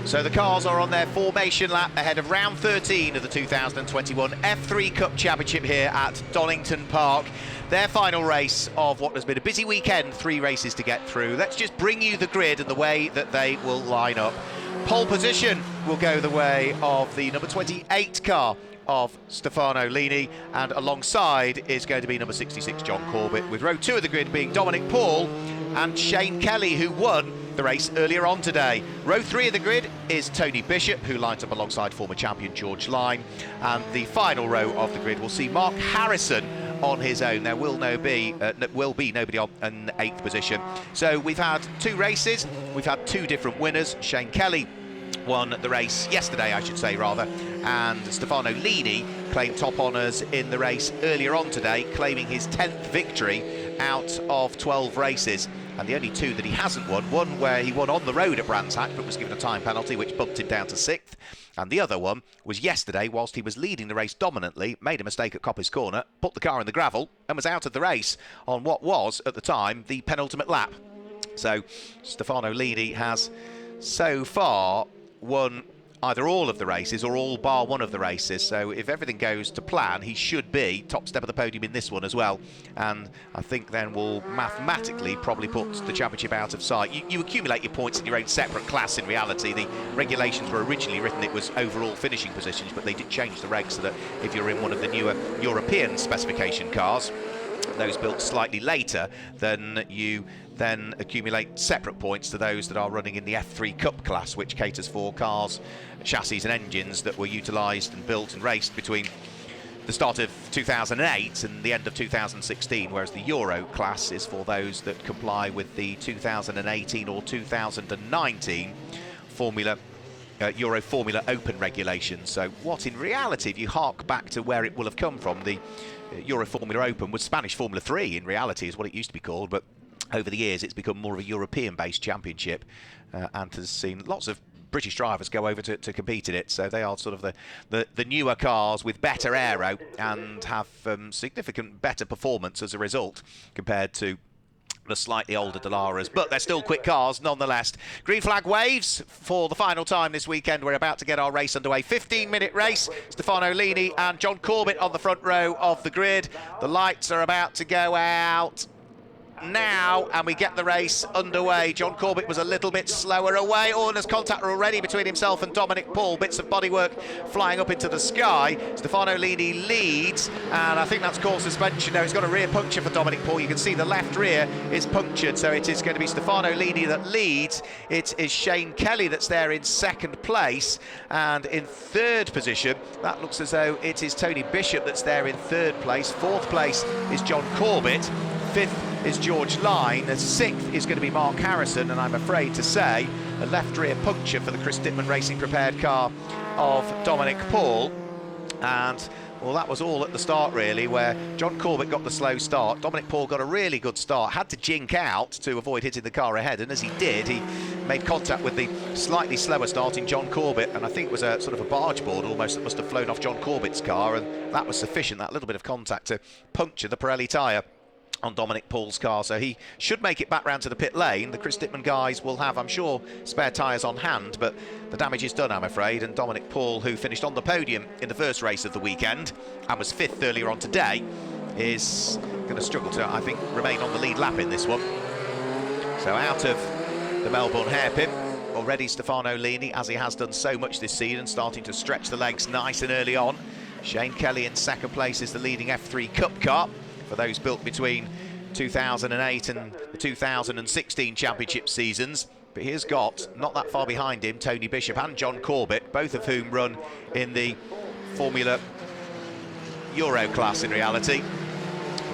So the cars are on their formation lap ahead of round 13 of the 2021 F3 Cup Championship here at Donington Park. Their final race of what has been a busy weekend, 3 races to get through. Let's just bring you the grid and the way that they will line up. Pole position will go the way of the number 28 car of Stefano Lini, and alongside is going to be number 66 John Corbett, with row 2 of the grid being Dominic Paul and Shane Kelly, who won the race earlier on today. Row 3 of the grid is Tony Bishop, who lines up alongside former champion George Lyne, and the final row of the grid will see Mark Harrison on his own. There will be nobody on an 8th position. So we've had 2 races, we've had 2 different winners. Shane Kelly won the race yesterday, I should say, rather, and Stefano Lini claimed top honours in the race earlier on today, claiming his 10th victory out of 12 races. And the only 2 that he hasn't won, one where he won on the road at Brands Hatch but was given a time penalty which bumped him down to 6th, and the other one was yesterday whilst he was leading the race dominantly, made a mistake at Coppice Corner, put the car in the gravel and was out of the race on what was, at the time, the penultimate lap. So Stefano Lini has so far won either all of the races or all bar one of the races, so if everything goes to plan, he should be top step of the podium in this one as well, and I think then will mathematically probably put the championship out of sight. You accumulate your points in your own separate class. In reality, the regulations were originally written it was overall finishing positions, but they did change the regs so that if you're in one of the newer European specification cars, those built slightly later, then you then accumulate separate points to those that are running in the F3 Cup class, which caters for cars, chassis and engines that were utilised and built and raced between the start of 2008 and the end of 2016, whereas the Euro class is for those that comply with the 2018 or 2019 Euro Formula Open regulations. So what in reality, if you hark back to where it will have come from, the Euro Formula Open was Spanish Formula 3 in reality is what it used to be called, but over the years it's become more of a European-based championship and has seen lots of British drivers go over to compete in it. So they are sort of the newer cars with better aero and have significant better performance as a result compared to the slightly older Dalaras, but they're still quick cars nonetheless. Green flag waves for the final time this weekend. We're about to get our race underway. 15-minute race. Stefano Lini and John Corbett on the front row of the grid. The lights are about to go out now, and we get the race underway. John Corbett was a little bit slower away. Oh, and there's contact already between himself and Dominic Paul. Bits of bodywork flying up into the sky. Stefano Lini leads, and I think that's called suspension. No, he's got a rear puncture for Dominic Paul. You can see the left rear is punctured, so it is going to be Stefano Lini that leads. It is Shane Kelly that's there in 2nd place, and in 3rd position, that looks as though it is Tony Bishop that's there in 3rd place. 4th place is John Corbett. 5th is George Lyne, and 6th is going to be Mark Harrison, and I'm afraid to say a left rear puncture for the Chris Dittman Racing prepared car of Dominic Paul. And well, that was all at the start really, where John Corbett got the slow start. Dominic Paul got a really good start, had to jink out to avoid hitting the car ahead, and as he did, he made contact with the slightly slower starting John Corbett, and I think it was a sort of a barge board almost that must have flown off John Corbett's car, and that was sufficient, that little bit of contact, to puncture the Pirelli tyre on Dominic Paul's car, so he should make it back round to the pit lane. The Chris Dittman guys will have, I'm sure, spare tyres on hand, but the damage is done, I'm afraid, and Dominic Paul, who finished on the podium in the first race of the weekend and was 5th earlier on today, is going to struggle to, I think, remain on the lead lap in this one. So out of the Melbourne hairpin, already Stefano Lini, as he has done so much this season, starting to stretch the legs nice and early on. Shane Kelly in 2nd place is the leading F3 Cup car for those built between 2008 and the 2016 championship seasons. But he has got, not that far behind him, Tony Bishop and John Corbett, both of whom run in the Formula Euro class in reality.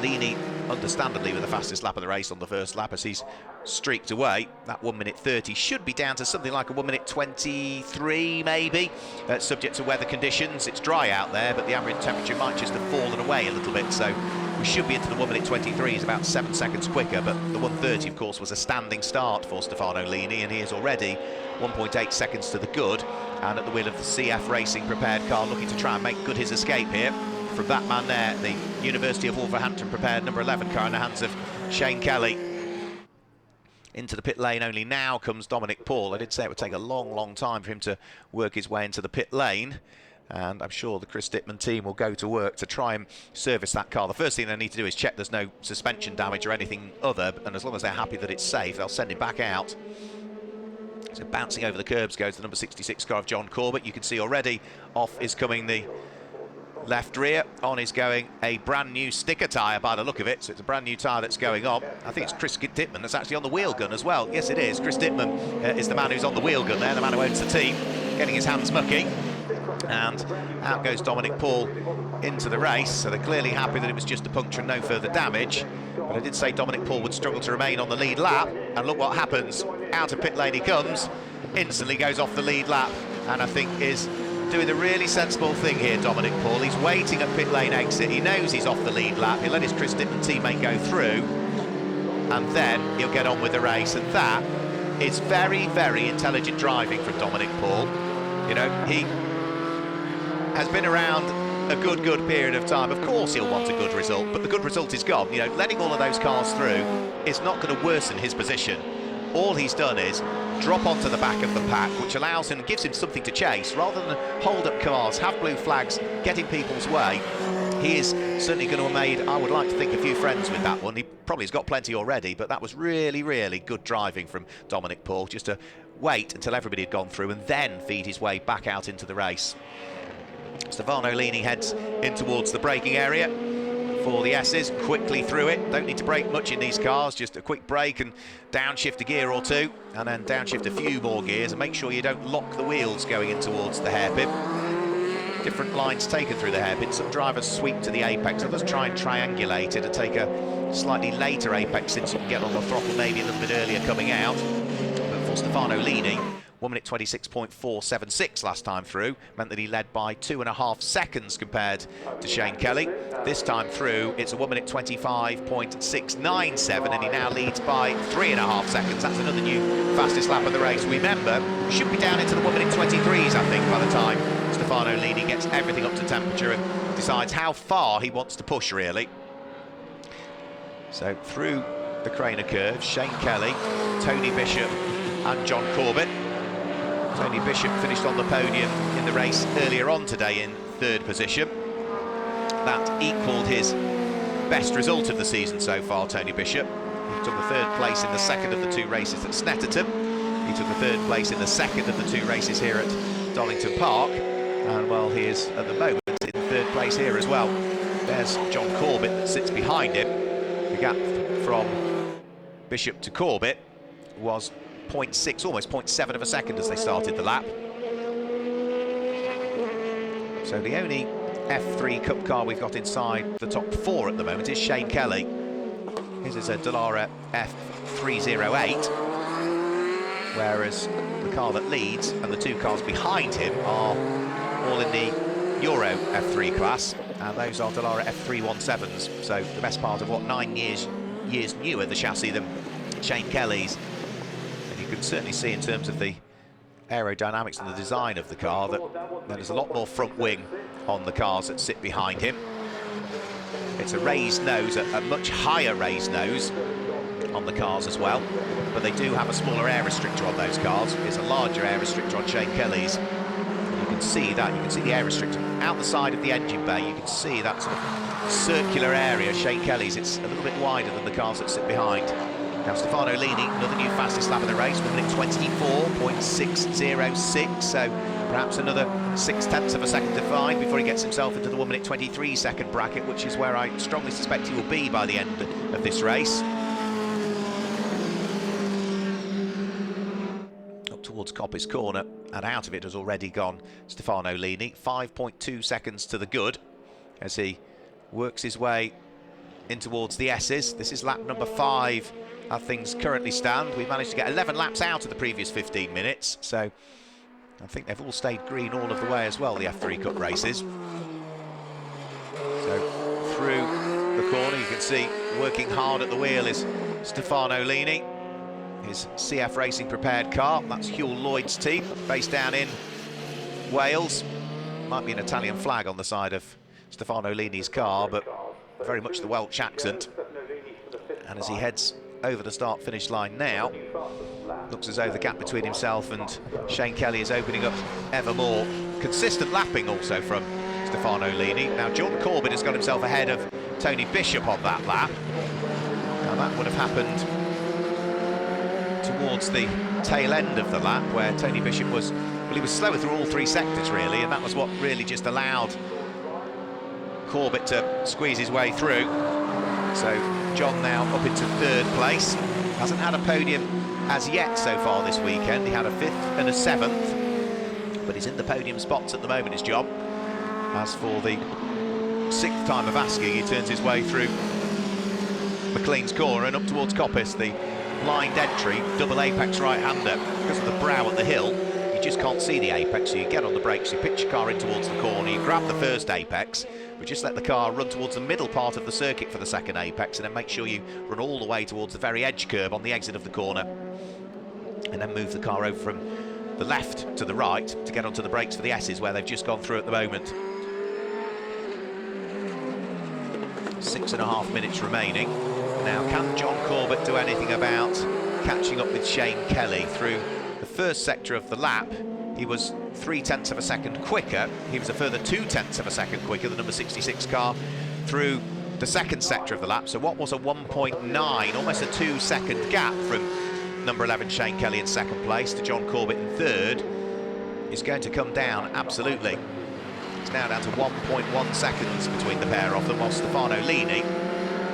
Lini, understandably, with the fastest lap of the race on the first lap as he's streaked away. That 1:30 should be down to something like a 1:23 maybe, subject to weather conditions. It's dry out there, but the ambient temperature might just have fallen away a little bit, so we should be into the 1:23, is about 7 seconds quicker, but the 1:30 of course was a standing start for Stefano Lini, and he is already 1.8 seconds to the good, and at the wheel of the CF Racing prepared car, looking to try and make good his escape here from that man there, the University of Wolverhampton prepared number 11 car in the hands of Shane Kelly. Into the pit lane only now comes Dominic Paul. I did say it would take a long time for him to work his way into the pit lane. And I'm sure the Chris Dittman team will go to work to try and service that car. The first thing they need to do is check there's no suspension damage or anything other, and as long as they're happy that it's safe, they'll send it back out. So bouncing over the curbs goes the number 66 car of John Corbett. You can see already off is coming the left rear. On is going a brand new sticker tyre by the look of it, so it's a brand new tyre that's going on. I think it's Chris Dittman that's actually on the wheel gun as well. Yes, it is. Chris Dittman is the man who's on the wheel gun there, the man who owns the team, getting his hands mucky. And out goes Dominic Paul into the race, so they're clearly happy that it was just a puncture and no further damage. But I did say Dominic Paul would struggle to remain on the lead lap, and look what happens. Out of pit lane he comes, instantly goes off the lead lap, and I think is doing the really sensible thing here, Dominic Paul. He's waiting at pit lane exit, he knows he's off the lead lap, he'll let his Chris Dittman teammate go through, and then he'll get on with the race, and that is very intelligent driving from Dominic Paul. You know, he has been around a good period of time. Of course he'll want a good result, but the good result is gone. You know, letting all of those cars through is not going to worsen his position. All he's done is drop onto the back of the pack, which allows him, gives him something to chase, rather than hold up cars, have blue flags, get in people's way. He is certainly going to have made, I would like to think, a few friends with that one. He probably has got plenty already, but that was really good driving from Dominic Paul, just to wait until everybody had gone through and then feed his way back out into the race. Stefano Lini heads in towards the braking area for the S's, quickly through it. Don't need to brake much in these cars, just a quick brake and downshift a gear or two, and then downshift a few more gears, and make sure you don't lock the wheels going in towards the hairpin. Different lines taken through the hairpin. Some drivers sweep to the apex, others try and triangulate it and take a slightly later apex since you can get on the throttle maybe a little bit earlier coming out. But for Stefano Lini, 1:26.476 last time through, meant that he led by 2.5 seconds compared to Shane Kelly. This time through, it's a 1:25.697, and he now leads by 3.5 seconds. That's another new fastest lap of the race. Remember, should be down into the 1:23s, I think, by the time Stefano Lini gets everything up to temperature and decides how far he wants to push, really. So through the Craner curve, Shane Kelly, Tony Bishop and John Corbett. Tony Bishop finished on the podium in the race earlier on today in 3rd position. That equalled his best result of the season so far, Tony Bishop. He took the 3rd place in the 2nd of the 2 races at Snetterton. He took the 3rd place in the 2nd of the 2 races here at Donington Park. And well, he is at the moment in 3rd place here as well. There's John Corbett that sits behind him. The gap from Bishop to Corbett was 0.6, almost 0.7 of a second as they started the lap. So the only F3 Cup car we've got inside the top 4 at the moment is Shane Kelly. His is a Dallara F308, whereas the car that leads and the 2 cars behind him are all in the Euro F3 class, and those are Dallara F317s, so the best part of, what, 9 years newer, the chassis, than Shane Kelly's. You can certainly see in terms of the aerodynamics and the design of the car that there's a lot more front wing on the cars that sit behind him. It's a raised nose, a much higher raised nose on the cars as well, but they do have a smaller air restrictor on those cars. It's a larger air restrictor on Shane Kelly's. You can see that, you can see the air restrictor out the side of the engine bay. You can see that sort of circular area. Shane Kelly's, it's a little bit wider than the cars that sit behind. Now Stefano Lini, another new fastest lap of the race, 1:24.606, so perhaps another 0.6 of a second to find before he gets himself into the 1:23 second bracket, which is where I strongly suspect he will be by the end of this race. Up towards Coppice Corner, and out of it has already gone Stefano Lini, 5.2 seconds to the good as he works his way in towards the S's. This is lap number 5. How things currently stand. We've managed to get 11 laps out of the previous 15 minutes, so I think they've all stayed green all of the way as well, the F3 Cup races. So through the corner, you can see working hard at the wheel is Stefano Lini, his CF Racing prepared car. That's Huell Lloyd's team, based down in Wales. Might be an Italian flag on the side of Stefano Lini's car, but very much the Welsh accent. And as he heads over the start-finish line now. Looks as though the gap between himself and Shane Kelly is opening up ever more. Consistent lapping also from Stefano Lini. Now John Corbett has got himself ahead of Tony Bishop on that lap. Now that would have happened towards the tail end of the lap, where Tony Bishop was, well, he was slower through all three sectors really, and that was what really just allowed Corbett to squeeze his way through. So John now up into third place. Hasn't had a podium as yet so far this weekend. He had a 5th and a 7th, but he's in the podium spots at the moment, is John. As for the 6th time of asking, he turns his way through McLean's corner and up towards Coppice, the blind entry, double apex right-hander. Because of the brow at the hill, you just can't see the apex, so you get on the brakes, you pitch your car in towards the corner, you grab the first apex, but just let the car run towards the middle part of the circuit for the second apex, and then make sure you run all the way towards the very edge curb on the exit of the corner, and then move the car over from the left to the right to get onto the brakes for the S's, where they've just gone through at the moment. 6.5 minutes remaining. Now, can John Corbett do anything about catching up with Shane Kelly? Through the first sector of the lap, he was 0.3 of a second quicker. He was a further 0.2 of a second quicker, the number 66 car, through the second sector of the lap. So what was a 1.9, almost a 2-second gap from number 11 Shane Kelly in second place to John Corbett in third, is going to come down absolutely. It's now down to 1.1 seconds between the pair of them, while Stefano Lini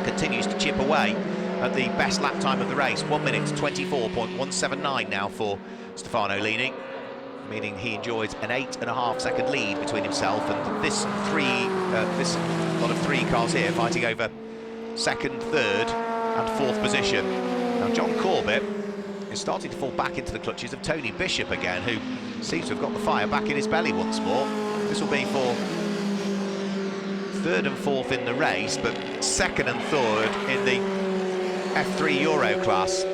continues to chip away at the best lap time of the race. 1 minute 24.179 now for Stefano Lini, meaning he enjoys an 8.5 second lead between himself and this lot of three cars here fighting over second, third and fourth position. Now John Corbett is starting to fall back into the clutches of Tony Bishop again, who seems to have got the fire back in his belly once more. This will be for third and fourth in the race, but second and third in the F3 Euro class.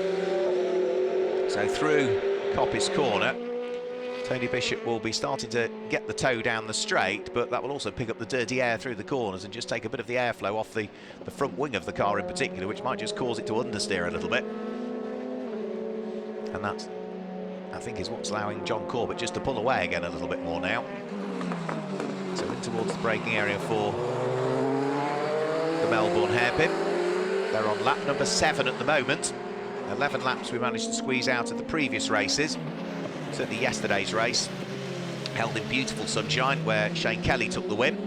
So through Coppice corner, Tony Bishop will be starting to get the toe down the straight, but that will also pick up the dirty air through the corners and just take a bit of the airflow off the front wing of the car in particular, which might just cause it to understeer a little bit. And that, I think, is what's allowing John Corbett just to pull away again a little bit more now. So in towards the braking area for the Melbourne hairpin. They're on lap number 7 at the moment. 11 laps we managed to squeeze out of the previous races. Certainly yesterday's race held in beautiful sunshine, where Shane Kelly took the win.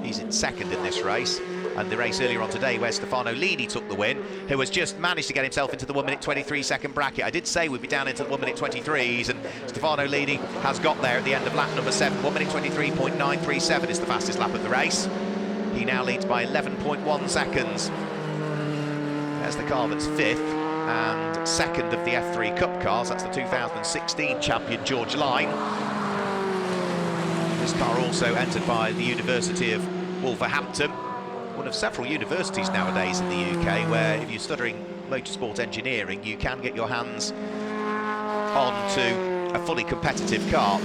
He's in second in this race. And the race earlier on today, where Stefano Lini took the win, who has just managed to get himself into the 1 minute 23 second bracket. I did say we'd be down into the 1 minute 23s, and Stefano Lini has got there at the end of lap number 7. 1 minute 23.937 is the fastest lap of the race. He now leads by 11.1 seconds. There's the car that's 5th and second of the F3 Cup cars. That's the 2016 champion George Line. This car also entered by the University of Wolverhampton, one of several universities nowadays in the UK where, if you're studying motorsport engineering, you can get your hands onto a fully competitive car.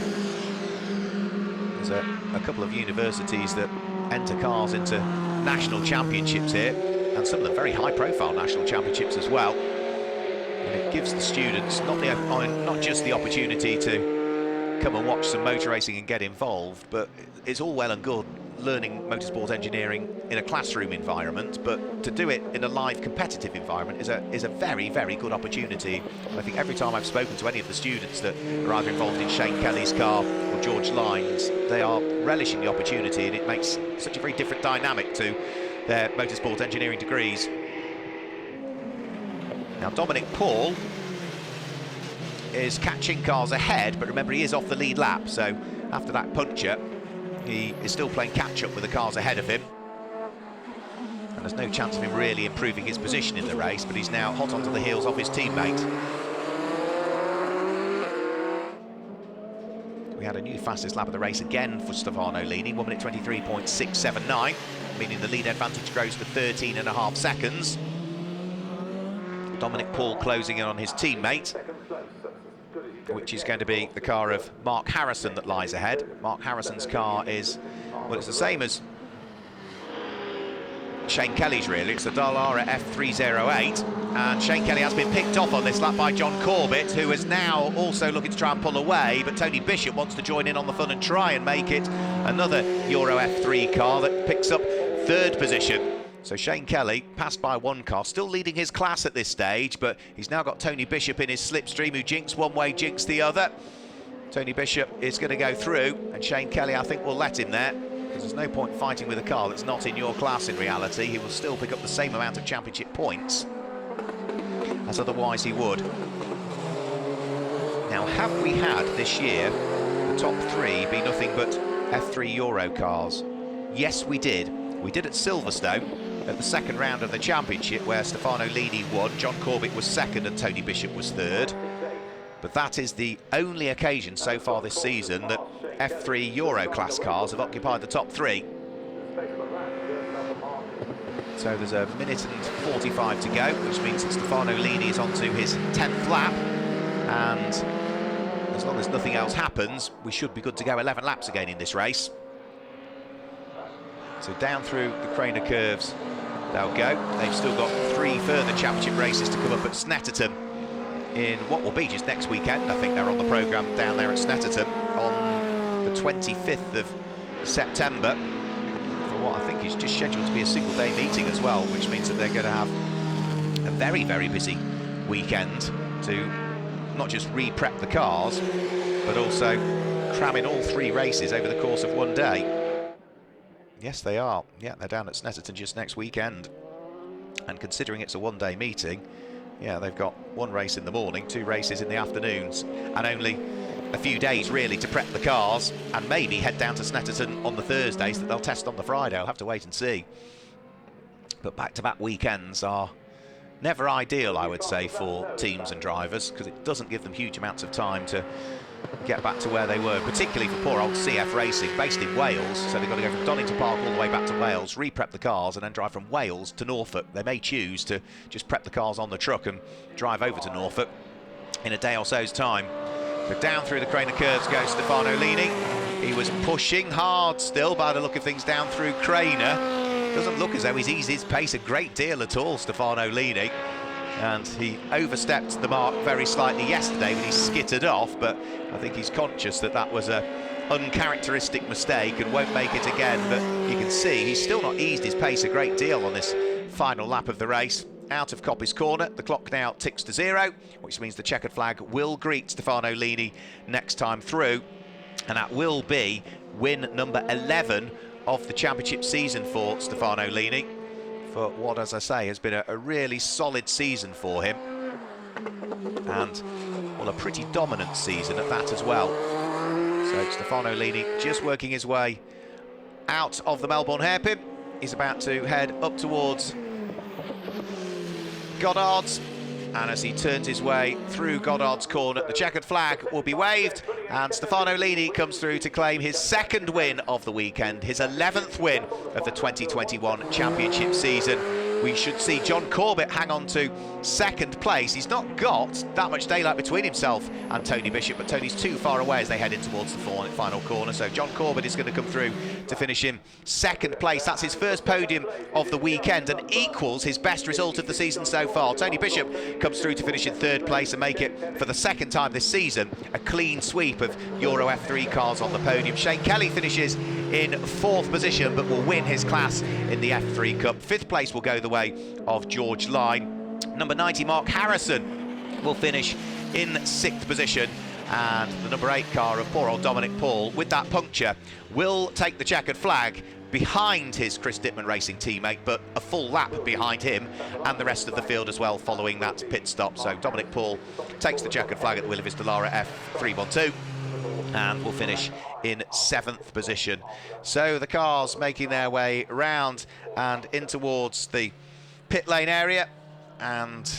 There's a couple of universities that enter cars into national championships here, and some of them very high-profile national championships as well. And it gives the students not just the opportunity to come and watch some motor racing and get involved, but it's all well and good learning motorsport engineering in a classroom environment, but to do it in a live competitive environment is a very, very good opportunity. And I think every time I've spoken to any of the students that are either involved in Shane Kelly's car or George Line's, they are relishing the opportunity, and it makes such a very different dynamic to their motorsport engineering degrees. Now Dominic Paul is catching cars ahead, but remember, he is off the lead lap, so after that puncture he is still playing catch-up with the cars ahead of him, and there's no chance of him really improving his position in the race, but he's now hot onto the heels of his teammate. We had a new fastest lap of the race again for Stefano Lini, 1 minute 23.679, meaning the lead advantage grows to 13.5 seconds. Dominic Paul closing in on his teammate, which is going to be the car of Mark Harrison that lies ahead. Mark Harrison's car is, well, it's the same as Shane Kelly's really. It's the Dallara F308, and Shane Kelly has been picked off on this lap by John Corbett, who is now also looking to try and pull away, but Tony Bishop wants to join in on the fun and try and make it another Euro F3 car that picks up third position. So Shane Kelly passed by one car, still leading his class at this stage, but he's now got Tony Bishop in his slipstream, who jinxed one way, jinxed the other. Tony Bishop is going to go through, and Shane Kelly, I think, will let him there, because there's no point fighting with a car that's not in your class in reality. He will still pick up the same amount of championship points as otherwise he would. Now, have we had this year the top three be nothing but F3 Euro cars? Yes, we did. We did at Silverstone at the second round of the championship, where Stefano Lini won, John Corbett was second and Tony Bishop was third. But that is the only occasion so far this season that F3 Euro class cars have occupied the top three. So there's a minute and 45 to go, which means that Stefano Lini is on to his 10th lap, and as long as nothing else happens, we should be good to go 11 laps again in this race. So down through the Craner curves they'll go. They've still got 3 further championship races to come up at Snetterton in what will be just next weekend. I think they're on the programme down there at Snetterton on the 25th of September for what I think is just scheduled to be a single day meeting as well, which means that they're going to have a very, very busy weekend to not just re-prep the cars, but also cram in all 3 races over the course of one day. Yes, they are. Yeah, they're down at Snetterton just next weekend. And considering it's a one-day meeting, yeah, they've got 1 race in the morning, 2 races in the afternoons, and only a few days really to prep the cars, and maybe head down to Snetterton on the Thursdays that they'll test on the Friday. I'll have to wait and see. But back-to-back weekends are never ideal, I would say, for teams and drivers, because it doesn't give them huge amounts of time to get back to where they were, particularly for poor old CF Racing, based in Wales. So they've got to go from Donington Park all the way back to Wales, re-prep the cars, and then drive from Wales to Norfolk. They may choose to just prep the cars on the truck and drive over to Norfolk in a day or so's time. But down through the Craner curves goes Stefano Lini. He was pushing hard still by the look of things down through Craner. Doesn't look as though he's eased his pace a great deal at all, Stefano Lini. And he overstepped the mark very slightly yesterday when he skittered off, but I think he's conscious that that was a uncharacteristic mistake and won't make it again. But you can see he's still not eased his pace a great deal on this final lap of the race. Out of Coppice Corner, the clock now ticks to 0, which means the checkered flag will greet Stefano Lini next time through, and that will be win number 11 of the championship season for Stefano Lini, for what, as I say, has been a really solid season for him, and, well, a pretty dominant season at that as well. So Stefano Lini just working his way out of the Melbourne hairpin. He's about to head up towards Goddard's, and as he turns his way through Goddard's corner, the checkered flag will be waved, and Stefano Lini comes through to claim his 2nd win of the weekend, his 11th win of the 2021 championship season. We should see John Corbett hang on to 2nd place. He's not got that much daylight between himself and Tony Bishop, but Tony's too far away as they head in towards the final corner. So John Corbett is going to come through to finish in 2nd place. That's his first podium of the weekend and equals his best result of the season so far. Tony Bishop comes through to finish in 3rd place and make it, for the 2nd time this season, a clean sweep of Euro F3 cars on the podium. Shane Kelly finishes in 4th position, but will win his class in the F3 Cup. 5th place will go the way of George Lyne. Number 90, Mark Harrison, will finish in 6th position, and the number 8 car of poor old Dominic Paul, with that puncture, will take the checkered flag behind his Chris Dittman Racing teammate, but a full lap behind him and the rest of the field as well following that pit stop. So Dominic Paul takes the checkered flag at the wheel of his Dallara F312 and will finish in 7th position. So the cars making their way round and in towards the pit lane area, and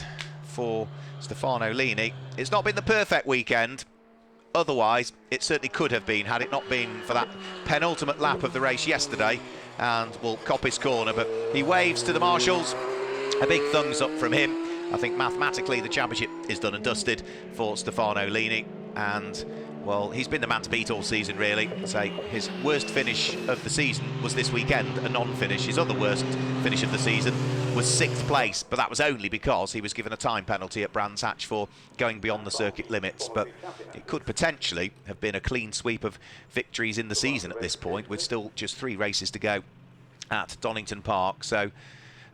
for Stefano Lini, it's not been the perfect weekend. Otherwise, it certainly could have been, had it not been for that penultimate lap of the race yesterday, and will Coppice Corner, but he waves to the marshals. A big thumbs up from him. I think mathematically the championship is done and dusted for Stefano Lini. and well, he's been the man to beat all season, really. Say his worst finish of the season was this weekend, a non-finish. His other worst finish of the season was 6th place, but that was only because he was given a time penalty at Brands Hatch for going beyond the circuit limits. But it could potentially have been a clean sweep of victories in the season at this point, with still just 3 races to go at Donington Park. So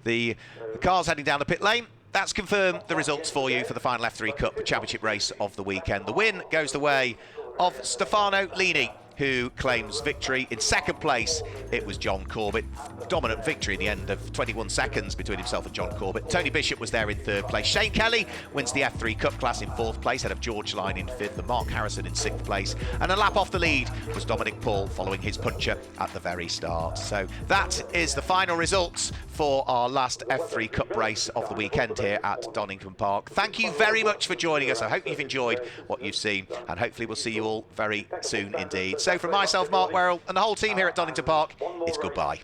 the car's heading down the pit lane. That's confirmed the results for you for the final F3 Cup Championship race of the weekend. The win goes the way of Stefano Lini, who claims victory. In 2nd place, it was John Corbett. Dominant victory in the end of 21 seconds between himself and John Corbett. Tony Bishop was there in 3rd place. Shane Kelly wins the F3 Cup class in 4th place, ahead of George Line in 5th, and Mark Harrison in 6th place. And a lap off the lead was Dominic Paul, following his puncher at the very start. So that is the final results for our last F3 Cup race of the weekend here at Donington Park. Thank you very much for joining us. I hope you've enjoyed what you've seen, and hopefully we'll see you all very soon indeed. So from myself, Mark Werrell, and the whole team here at Donington Park, it's goodbye.